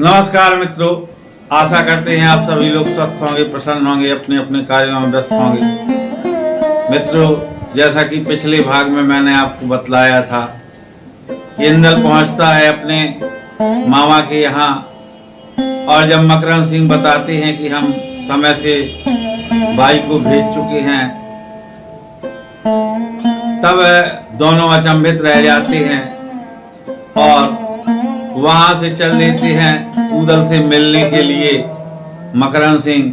नमस्कार मित्रों, आशा करते हैं आप सभी लोग स्वस्थ होंगे, प्रसन्न होंगे, अपने अपने कार्यों में व्यस्त होंगे। मित्रों, जैसा कि पिछले भाग में मैंने आपको बतलाया था, इंदल पहुंचता है अपने मामा के यहाँ और जब मकरंद सिंह बताते हैं कि हम समय से भाई को भेज चुके हैं, तब दोनों अचंभित रह जाते हैं और वहां से चल देते हैं उदल से मिलने के लिए मकरंद सिंह,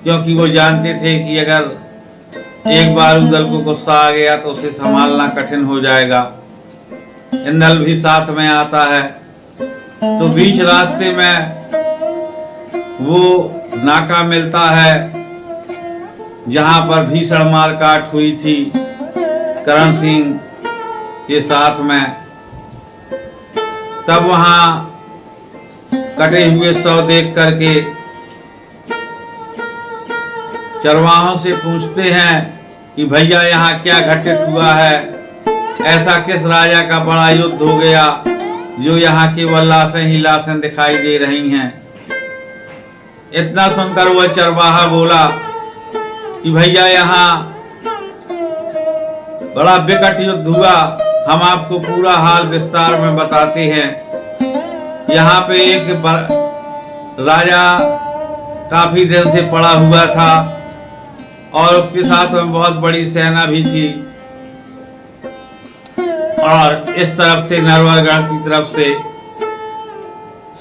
क्योंकि वो जानते थे कि अगर एक बार उदल को गुस्सा आ गया तो उसे संभालना कठिन हो जाएगा। इंदल भी साथ में आता है। तो बीच रास्ते में वो नाका मिलता है जहां पर भीषण मारकाट हुई थी करण सिंह के साथ में। तब वहां कटे हुए शव देख करके चरवाहों से पूछते हैं कि भैया यहाँ क्या घटित हुआ है, ऐसा किस राजा का बड़ा युद्ध हो गया जो यहाँ केवल लाशें ही लाशें दिखाई दे रही हैं। इतना सुनकर वह चरवाहा बोला कि भैया यहाँ बड़ा विकट युद्ध हुआ, हम आपको पूरा हाल विस्तार में बताते हैं। यहाँ पे एक राजा काफी दिन से पड़ा हुआ था और उसके साथ में बहुत बड़ी सेना भी थी और इस तरफ से नरवरगढ़ की तरफ से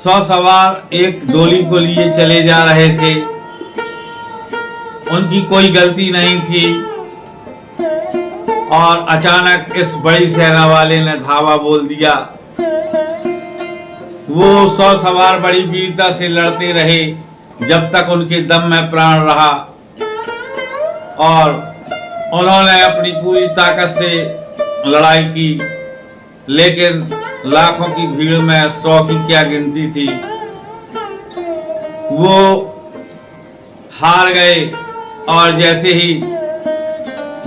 100 सवार एक डोली को लिए चले जा रहे थे। उनकी कोई गलती नहीं थी और अचानक इस बड़ी सेना वाले ने धावा बोल दिया। वो 100 सवार बड़ी वीरता से लड़ते रहे जब तक उनके दम में प्राण रहा और उन्होंने अपनी पूरी ताकत से लड़ाई की, लेकिन लाखों की भीड़ में 100 की क्या गिनती थी। वो हार गए और जैसे ही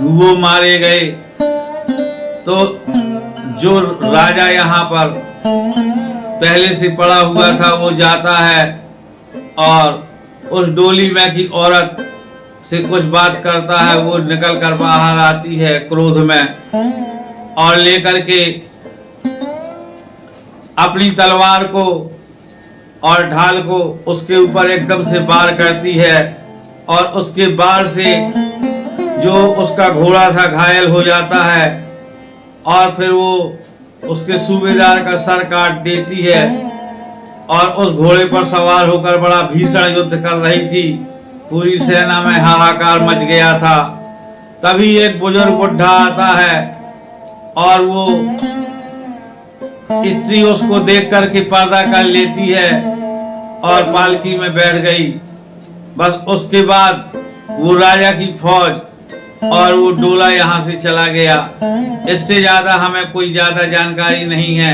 वो मारे गए तो जो राजा यहाँ पर पहले से पड़ा हुआ था वो जाता है और उस डोली में की औरत से कुछ बात करता है। वो निकल कर बाहर आती है क्रोध में और लेकर के अपनी तलवार को और ढाल को उसके ऊपर एकदम से वार करती है और उसके वार से जो उसका घोड़ा था घायल हो जाता है और फिर वो उसके सूबेदार का सर काट देती है और उस घोड़े पर सवार होकर बड़ा भीषण युद्ध कर रही थी। पूरी सेना में हाहाकार मच गया था। तभी एक बुजुर्ग बुढ़ा आता है और वो स्त्री उसको देख करके पर्दा कर लेती है और पालकी में बैठ गई। बस उसके बाद वो राजा की फौज और वो डोला यहाँ से चला गया। इससे ज्यादा हमें कोई ज्यादा जानकारी नहीं है,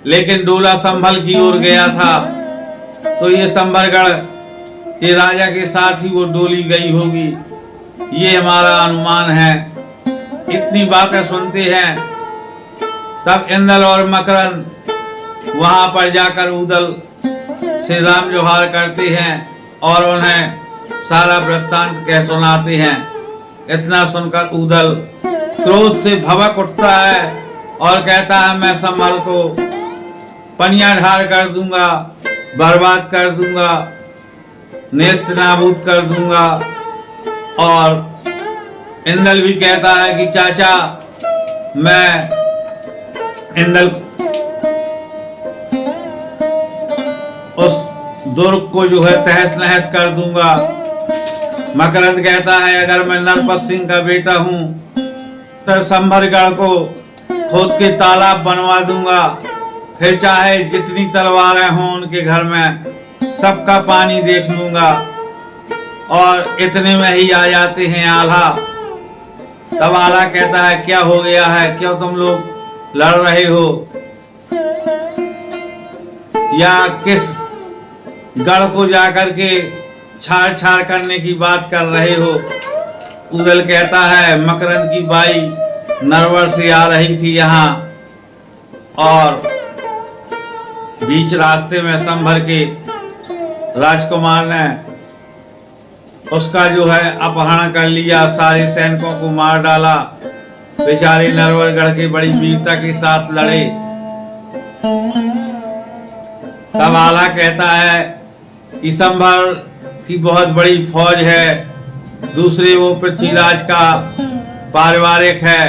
लेकिन डोला संभल की ओर गया था तो ये संभलगढ़ के राजा के साथ ही वो डोली गई होगी, ये हमारा अनुमान है। इतनी बातें सुनते हैं तब इंदल और मकरंद वहां पर जाकर उदल से राम जोहार करते हैं और उन्हें सारा वृत्तांत कह सुनाते हैं। इतना सुनकर उदल क्रोध से भभक उठता है और कहता है मैं संभल को पनिया ढार कर दूंगा, बर्बाद कर दूंगा, नेस्त नाबूद कर दूंगा। और इंदल भी कहता है कि चाचा मैं इंदल उस दुर्ग को जो है तहस नहस कर दूंगा। मकरंद कहता है अगर मैं नरपत सिंह का बेटा हूं तो संभलगढ़ को खोद के तालाब बनवा दूंगा, फिर चाहे जितनी तलवारें हों उनके घर में सबका पानी देख लूंगा। और इतने में ही आ जाते हैं आल्हा। तब आल्हा कहता है क्या हो गया है, क्यों तुम लोग लड़ रहे हो या किस गढ़ को जाकर के छाड़ छाड़ करने की बात कर रहे हो। उदल कहता है मकरंद की बाई नरवर से आ रही थी यहाँ और बीच रास्ते में संभर के राजकुमार ने उसका जो है अपहरण कर लिया, सारे सैनिकों को मार डाला। बेचारे नरवरगढ़ के बड़ी वीरता के साथ लड़े। तब आल्हा कहता है कि संभर की बहुत बड़ी फौज है, दूसरे वो पृथ्वीराज का पारिवारिक है,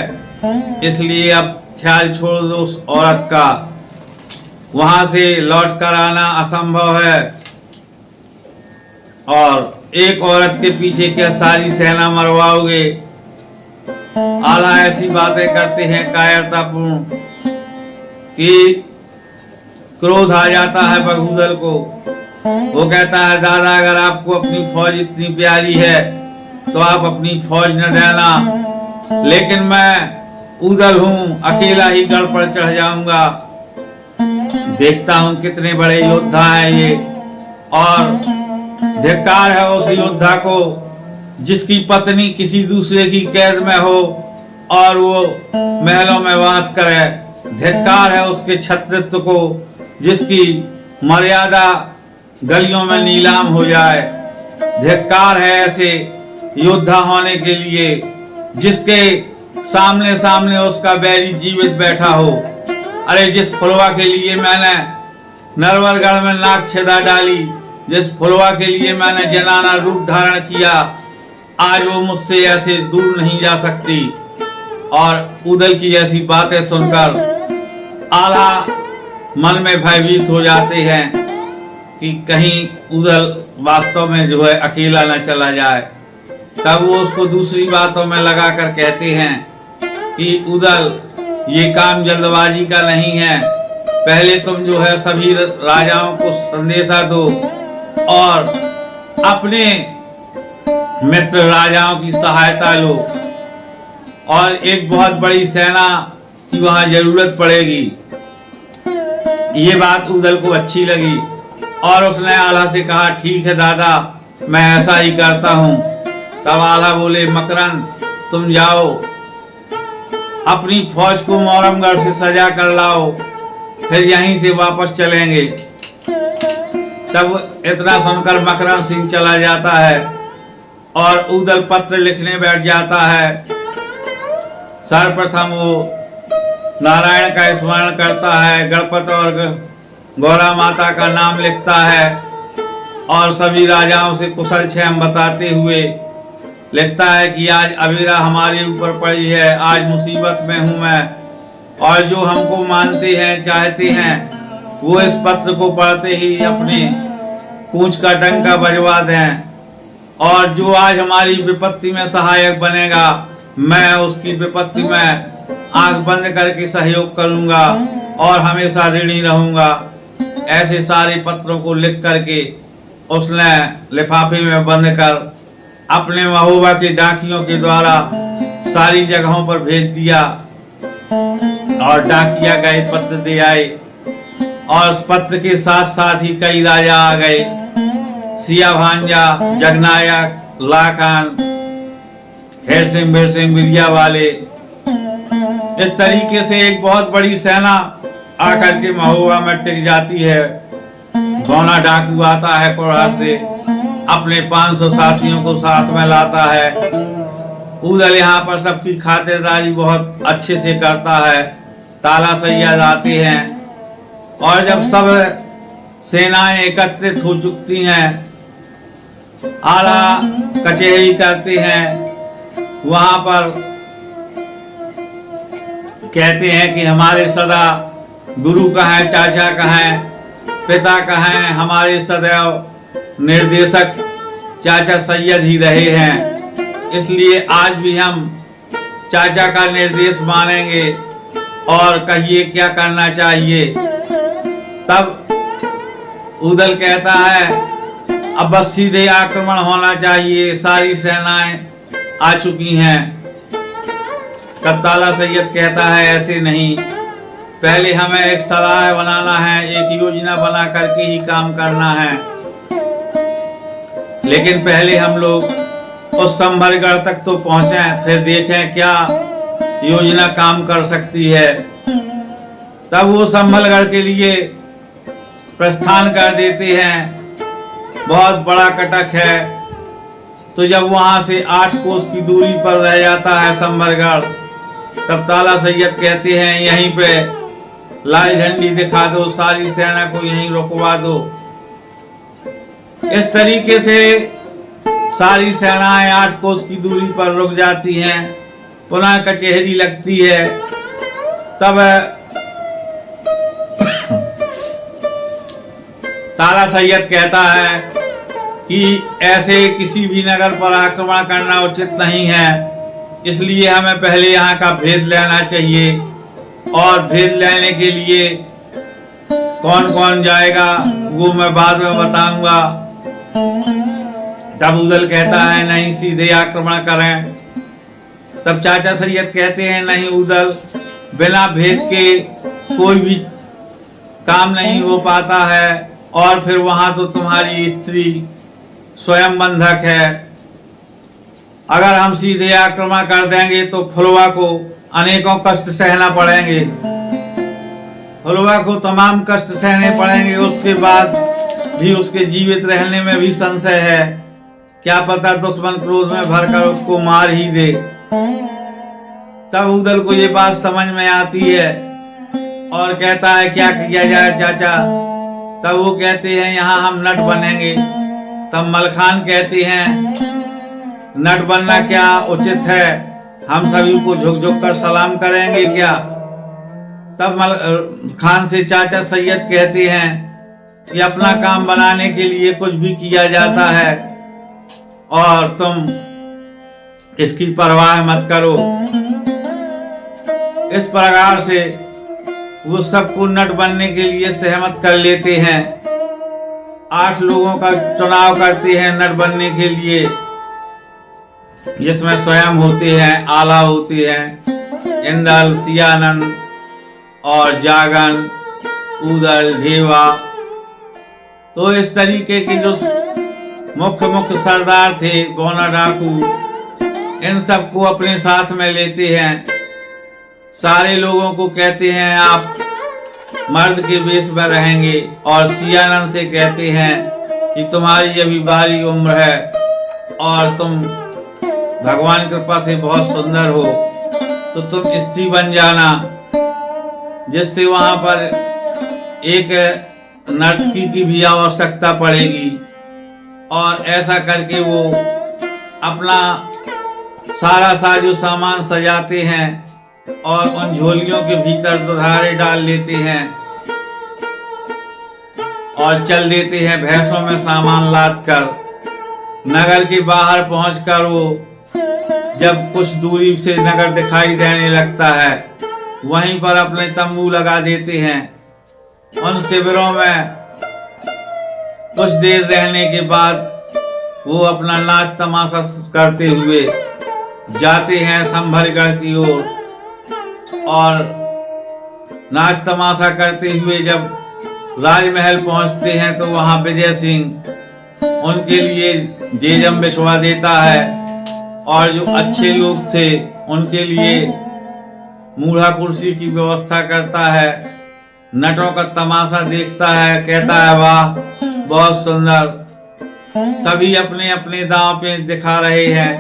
इसलिए अब ख्याल छोड़ दो उस औरत का, वहां से लौट कर आना असंभव है। और एक औरत के पीछे क्या सारी सेना मरवाओगे? आल्हा ऐसी बातें करते हैं कायरतापूर्ण कि क्रोध आ जाता है बगूदल को। वो कहता है, दादा अगर आपको अपनी फौज इतनी प्यारी है तो आप अपनी फौज न देना, लेकिन मैं उदल हूँ, अकेला ही गढ़ पर चढ़ जाऊंगा। देखता हूँ कितने बड़े योद्धा हैं ये, और धिक्कार है उस योद्धा को जिसकी पत्नी किसी दूसरे की कैद में हो और वो महलों में वास करे। धिक्कार है उसके छत्रत्व को जिसकी मर्यादा गलियों में नीलाम हो जाए। धिक्कार है ऐसे योद्धा होने के लिए जिसके सामने सामने उसका बैरी जीवित बैठा हो। अरे जिस फुलवा के लिए मैंने नरवरगढ़ में नाक छेदा डाली, जिस फुलवा के लिए मैंने जनाना रूप धारण किया, आज वो मुझसे ऐसे दूर नहीं जा सकती। और उदल की ऐसी बातें सुनकर आल्हा मन में भयभीत हो जाते हैं कि कहीं उदल वास्तव में जो है अकेला न चला जाए। तब वो उसको दूसरी बातों में लगाकर कहते हैं कि उदल, ये काम जल्दबाजी का नहीं है, पहले तुम जो है सभी राजाओं को संदेशा दो और अपने मित्र राजाओं की सहायता लो, और एक बहुत बड़ी सेना की वहां जरूरत पड़ेगी। ये बात उदल को अच्छी लगी और उसने आल्हा से कहा, ठीक है दादा, मैं ऐसा ही करता हूँ। तब आल्हा बोले, मकरंद तुम जाओ, अपनी फौज को मोरमगढ़ से सजा कर लाओ, फिर यहीं से वापस चलेंगे। तब इतना सुनकर मकरंद सिंह चला जाता है और उदल पत्र लिखने बैठ जाता है। सर्वप्रथम वो नारायण का स्मरण करता है, गणपत और गौरा माता का नाम लिखता है और सभी राजाओं से कुशल क्षेम बताते हुए लिखता है कि आज अबेरा हमारे ऊपर पड़ी है, आज मुसीबत में हूं मैं, और जो हमको मानते हैं चाहते हैं वो इस पत्र को पढ़ते ही अपने पूंछ का डंका बजवा दें, और जो आज हमारी विपत्ति में सहायक बनेगा मैं उसकी विपत्ति में आंख बंद करके सहयोग करूंगा और हमेशा ऋणी रहूंगा। ऐसे सारे पत्रों को लिख करके उसने लिफाफे में बंद कर अपने महोबा के डाकियों के द्वारा सारी जगहों पर भेज दिया, और डाकिया गए पत्र दे आए, और उस पत्र के साथ साथ ही कई राजा आ गए, सिया भांजा, जगनायक, लाखान, हेर सिंह, बीर सिंह, बिरिया वाले। इस तरीके से एक बहुत बड़ी सेना आकर के महोबा में टिक जाती है। गौना डाकू आता है कोढ़ा से, अपने 500 साथियों को साथ में लाता है। उदल यहाँ पर सबकी खातिरदारी बहुत अच्छे से करता है। ताला सैयद आते हैं, और जब सब सेनाएं एकत्रित हो चुकी हैं, आला कचहरी करते हैं। वहां पर कहते हैं कि हमारे सदा गुरु कहें, चाचा कहें, पिता कहें, हमारे सदैव निर्देशक चाचा सैयद ही रहे हैं, इसलिए आज भी हम चाचा का निर्देश मानेंगे और कहिए क्या करना चाहिए। तब उदल कहता है, अब बस सीधे आक्रमण होना चाहिए, सारी सेनाएं आ चुकी हैं। तब ताला सैयद कहता है, ऐसे नहीं, पहले हमें एक सलाह बनाना है, एक योजना बना करके ही काम करना है। लेकिन पहले हम लोग उस संभरगढ़ तक तो पहुंचे, फिर देखें क्या योजना काम कर सकती है। तब वो संभलगढ़ के लिए प्रस्थान कर देते हैं। बहुत बड़ा कटक है। तो जब वहां से 8 कोस की दूरी पर रह जाता है संभरगढ़, तब ताला सैयद कहते हैं यहीं पे लाल झंडी दिखा दो, सारी सेना को यहीं रुकवा दो। इस तरीके से सारी सेनाएं 8 कोस की दूरी पर रुक जाती हैं। पुनः कचहरी लगती है। तब ताला सैयद कहता है कि ऐसे किसी भी नगर पर आक्रमण करना उचित नहीं है, इसलिए हमें पहले यहाँ का भेद लेना चाहिए, और भेद लेने के लिए कौन कौन जाएगा वो मैं बाद में बताऊंगा। तब उदल कहता है नहीं, सीधे आक्रमण करें। तब चाचा सैयद कहते हैं नहीं उदल, बिना भेद के कोई भी काम नहीं हो पाता है, और फिर वहां तो तुम्हारी स्त्री स्वयं बंधक है। अगर हम सीधे आक्रमण कर देंगे तो फुलवा को अनेकों कष्ट सहना पड़ेंगे, फुलवा को तमाम कष्ट सहने पड़ेंगे। उसके बाद भी उसके जीवित रहने में भी संशय है, क्या पता दुश्मन क्रोध में भरकर उसको मार ही दे। तब उदल को ये बात समझ में आती है और कहता है क्या किया जाए चाचा। तब वो कहते हैं यहाँ हम नट बनेंगे। तब मलखान कहते हैं नट बनना क्या उचित है, हम सभी को झुक झुक कर सलाम करेंगे क्या। तब खान से चाचा सैयद कहते हैं कि अपना काम बनाने के लिए कुछ भी किया जाता है और तुम इसकी परवाह मत करो। इस प्रकार से वो सबको नट बनने के लिए सहमत कर लेते हैं। 8 लोगों का चुनाव करते हैं नट बनने के लिए, जिसमें स्वयं होते हैं, आला होते हैं, इंदल, सियानंद और जागन, उदल, ढेवा। तो इस तरीके के जो मुख्य सरदार थे, गौना डाकू, इन सबको अपने साथ में लेते हैं। सारे लोगों को कहते हैं आप मर्द के वेश में रहेंगे, और सियानंद से कहते हैं कि तुम्हारी अभी बारी उम्र है और तुम भगवान कृपा से बहुत सुंदर हो, तो तुम स्त्री बन जाना, जिससे वहां पर एक नर्तकी की भी आवश्यकता पड़ेगी। और ऐसा करके वो अपना सारा साजो सामान सजाते हैं और उन झोलियों के भीतर दुधारे डाल लेते हैं और चल देते हैं भैंसों में सामान लाद कर। नगर के बाहर पहुंचकर वो जब कुछ दूरी से नगर दिखाई देने लगता है, वहीं पर अपने तंबू लगा देते हैं। उन शिविरों में कुछ देर रहने के बाद वो अपना नाच तमाशा करते हुए जाते हैं संभलगढ़ की ओर, और नाच तमाशा करते हुए जब राजमहल पहुंचते हैं तो वहां विजय सिंह उनके लिए जेजम बिछवा देता है, और जो अच्छे लोग थे उनके लिए मूढ़ा कुर्सी की व्यवस्था करता है। नटों का तमाशा देखता है, कहता है वाह बहुत सुंदर। सभी अपने अपने दांव पे दिखा रहे हैं,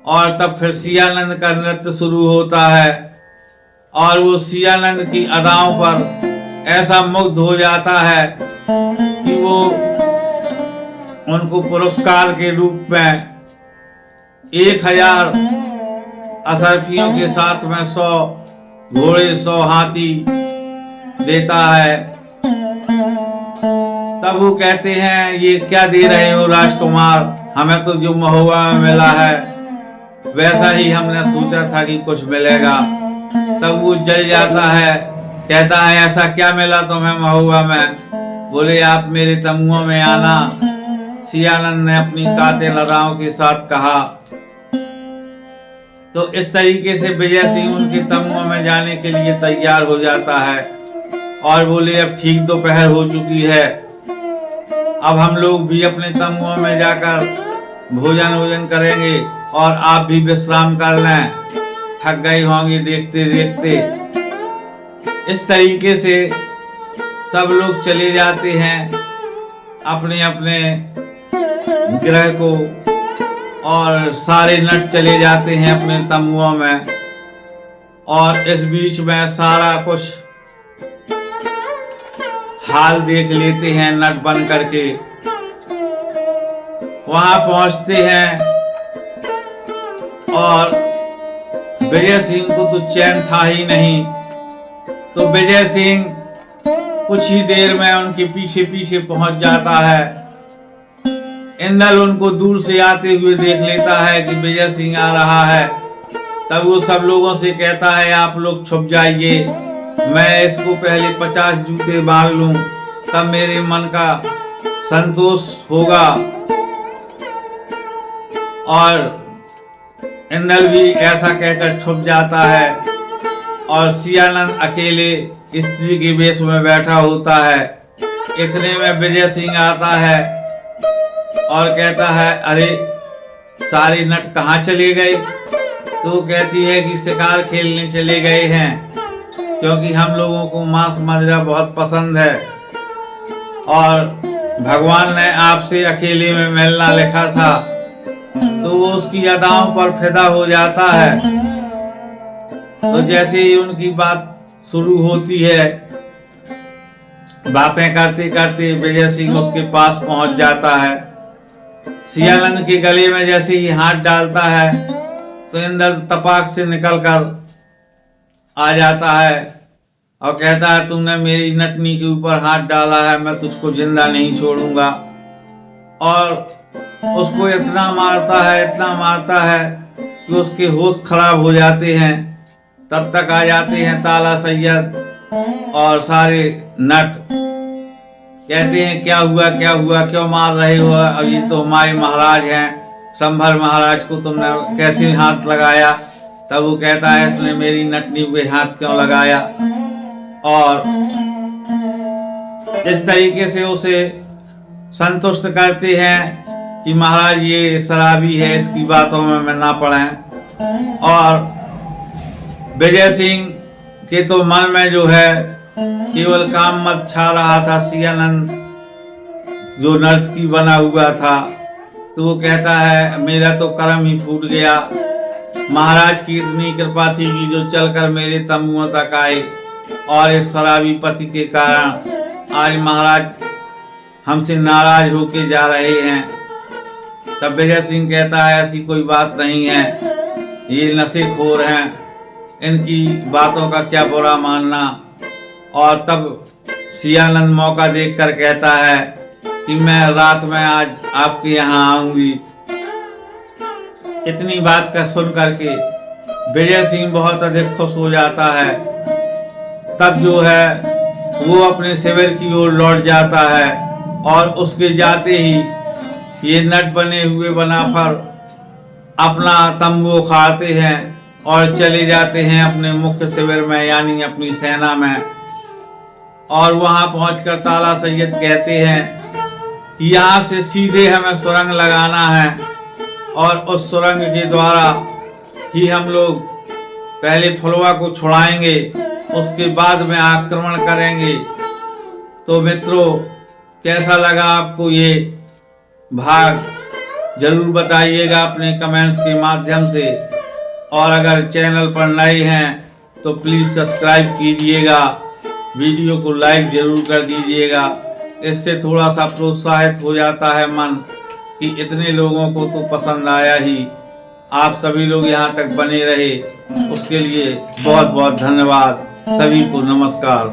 और तब फिर सियानंद का नृत्य शुरू होता है, और वो सियानंद की अदाओं पर ऐसा मुग्ध हो जाता है कि वो उनको पुरस्कार के रूप में 1000 असरफियों के साथ में 100 घोड़े 100 हाथी देता है। तब वो कहते हैं ये क्या दे रहे हो राजकुमार, हमें तो जो महुआ में मिला है वैसा ही हमने सोचा था कि कुछ मिलेगा। तब वो जल जाता है, कहता है ऐसा क्या मिला तुम्हें महुआ में। बोले आप मेरे तंबुओं में आना। सियानंद ने अपनी कातिल अदाओं के साथ कहा। तो इस तरीके से विजय सिंह उनके तंबुओं में जाने के लिए तैयार हो जाता है, और बोले अब ठीक दोपहर हो चुकी है, अब हम लोग भी अपने तंबुओं में जाकर भोजन करेंगे और आप भी विश्राम कर लें, थक गई होंगी देखते देखते। इस तरीके से सब लोग चले जाते हैं अपने अपने ग्रह को, और सारे नट चले जाते हैं अपने तंबुओं में। और इस बीच में सारा कुछ हाल देख लेते हैं नट बन करके। वहां पहुंचते हैं और विजय सिंह को तो चैन था ही नहीं, तो विजय सिंह कुछ ही देर में उनके पीछे पीछे पहुंच जाता है। इंदल उनको दूर से आते हुए देख लेता है कि विजय सिंह आ रहा है। तब वो सब लोगों से कहता है आप लोग छुप जाइए, मैं इसको पहले 50 जूते मार लूं, तब मेरे मन का संतोष होगा। और इंदल भी ऐसा कहकर छुप जाता है और सियानंद अकेले स्त्री के वेश में बैठा होता है। इतने में विजय सिंह आता है और कहता है अरे सारे नट कहाँ चले गए? तो कहती है कि शिकार खेलने चले गए हैं, क्योंकि हम लोगों को मांस मदिरा बहुत पसंद है और भगवान ने आपसे अकेले में मिलना लिखा था। तो वो उसकी अदाओं पर फिदा हो जाता है। तो जैसे ही उनकी बात शुरू होती है, बातें करते करते विजय सिंह उसके पास पहुंच जाता है। सियानंद के गले में जैसे ही हाथ डालता है तो इंदल तपाक से निकलकर आ जाता है और कहता है तुमने मेरी नटनी के ऊपर हाथ डाला है, मैं तुझको जिंदा नहीं छोड़ूंगा। और उसको इतना मारता है कि उसके होश खराब हो जाते हैं। तब तक आ जाते हैं ताला सैयद और सारे नट। कहते हैं क्या हुआ, क्यों मार रहे हो? अब ये तो हमारे महाराज हैं, संभर महाराज को तुमने कैसे हाथ लगाया? तब वो कहता है इसने मेरी नटनी पे हाथ क्यों लगाया? और इस तरीके से उसे संतुष्ट करते हैं कि महाराज ये शराबी है, इसकी बातों में ना पड़ें। और विजय सिंह के तो मन में जो है केवल काम मत छा रहा था। सियानंद जो नर्तकी बना हुआ था, तो वो कहता है मेरा तो कर्म ही फूट गया। महाराज की इतनी कृपा थी कि जो चलकर मेरे तंबुओं तक आए, और इस शराबी पति के कारण आज महाराज हमसे नाराज होके जा रहे हैं। तब विजय सिंह कहता है ऐसी कोई बात नहीं है, ये नशेखोर हैं, इनकी बातों का क्या बुरा मानना। और तब सियानंद मौका देखकर कहता है कि मैं रात में आज आपके यहाँ आऊंगी। इतनी बात का सुन करके विजय सिंह बहुत अधिक खुश हो जाता है। तब जो है वो अपने शिविर की ओर लौट जाता है और उसके जाते ही ये नट बने हुए बनाफर अपना तंबू उखाड़ते हैं और चले जाते हैं अपने मुख्य शिविर में, यानी अपनी सेना में। और वहां पहुंचकर ताला सैयद कहते हैं कि यहाँ से सीधे हमें सुरंग लगाना है और उस सुरंग के द्वारा ही हम लोग पहले फुलवा को छुड़ाएंगे, उसके बाद में आक्रमण करेंगे। तो मित्रों, कैसा लगा आपको ये भाग? जरूर बताइएगा अपने कमेंट्स के माध्यम से। और अगर चैनल पर नए हैं तो प्लीज़ सब्सक्राइब कीजिएगा, वीडियो को लाइक जरूर कर दीजिएगा। इससे थोड़ा सा प्रोत्साहित हो जाता है मन कि इतने लोगों को तो पसंद आया ही। आप सभी लोग यहाँ तक बने रहे, उसके लिए बहुत बहुत धन्यवाद। सभी को नमस्कार।